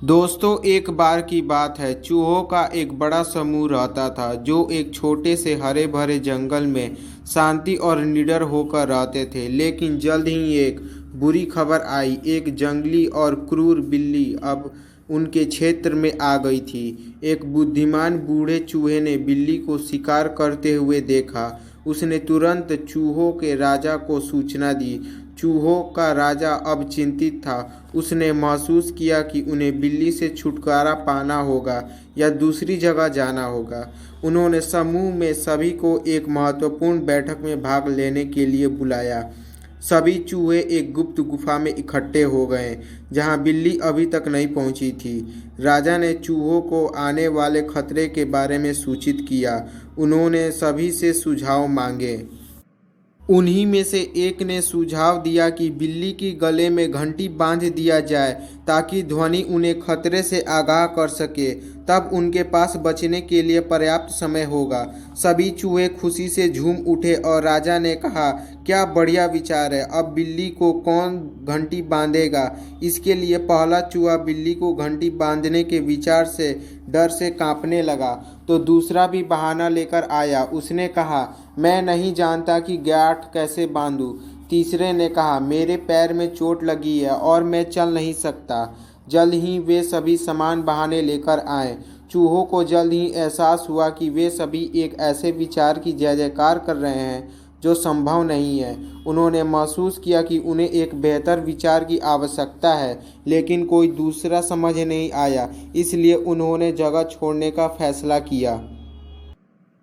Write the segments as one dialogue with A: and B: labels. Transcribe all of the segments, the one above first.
A: दोस्तों, एक बार की बात है। चूहों का एक बड़ा समूह रहता था जो एक छोटे से हरे भरे जंगल में शांति और निडर होकर रहते थे। लेकिन जल्द ही एक बुरी खबर आई। एक जंगली और क्रूर बिल्ली अब उनके क्षेत्र में आ गई थी। एक बुद्धिमान बूढ़े चूहे ने बिल्ली को शिकार करते हुए देखा। उसने तुरंत चूहों के राजा को सूचना दी। चूहों का राजा अब चिंतित था। उसने महसूस किया कि उन्हें बिल्ली से छुटकारा पाना होगा या दूसरी जगह जाना होगा। उन्होंने समूह में सभी को एक महत्वपूर्ण बैठक में भाग लेने के लिए बुलाया। सभी चूहे एक गुप्त गुफा में इकट्ठे हो गए जहां बिल्ली अभी तक नहीं पहुंची थी। राजा ने चूहों को आने वाले खतरे के बारे में सूचित किया। उन्होंने सभी से सुझाव मांगे। उन्हीं में से एक ने सुझाव दिया कि बिल्ली की गले में घंटी बांध दिया जाए ताकि ध्वनि उन्हें खतरे से आगाह कर सके। तब उनके पास बचने के लिए पर्याप्त समय होगा। सभी चूहे खुशी से झूम उठे और राजा ने कहा, क्या बढ़िया विचार है। अब बिल्ली को कौन घंटी बांधेगा? इसके लिए पहला चूहा बिल्ली को घंटी बांधने के विचार से डर से कांपने लगा, तो दूसरा भी बहाना लेकर आया। उसने कहा, मैं नहीं जानता कि गांठ कैसे बांधूं। तीसरे ने कहा, मेरे पैर में चोट लगी है और मैं चल नहीं सकता। जल्द ही वे सभी समान बहाने लेकर आए। चूहों को जल्द ही एहसास हुआ कि वे सभी एक ऐसे विचार की जय जयकार कर रहे हैं जो संभव नहीं है। उन्होंने महसूस किया कि उन्हें एक बेहतर विचार की आवश्यकता है, लेकिन कोई दूसरा समझ नहीं आया। इसलिए उन्होंने जगह छोड़ने का फैसला किया।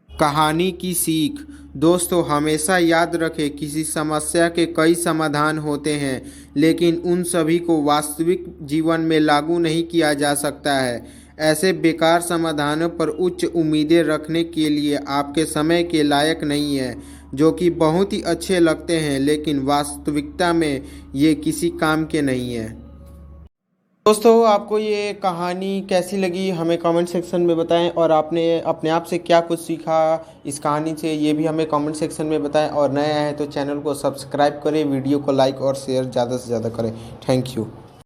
A: कहानी की सीख। दोस्तों, हमेशा याद रखें, किसी समस्या के कई समाधान होते हैं, लेकिन उन सभी को वास्तविक जीवन में लागू नहीं किया जा सकता है। ऐसे बेकार समाधानों पर उच्च उम्मीदें रखने के लिए आपके समय के लायक नहीं है, जो कि बहुत ही अच्छे लगते हैं लेकिन वास्तविकता में ये किसी काम के नहीं है। दोस्तों, आपको ये कहानी कैसी लगी हमें कमेंट सेक्शन में बताएं, और आपने अपने आप से क्या कुछ सीखा इस कहानी से ये भी हमें कमेंट सेक्शन में बताएं। और नया है तो चैनल को सब्सक्राइब करें, वीडियो को लाइक और शेयर ज़्यादा से ज़्यादा करें। Thank you.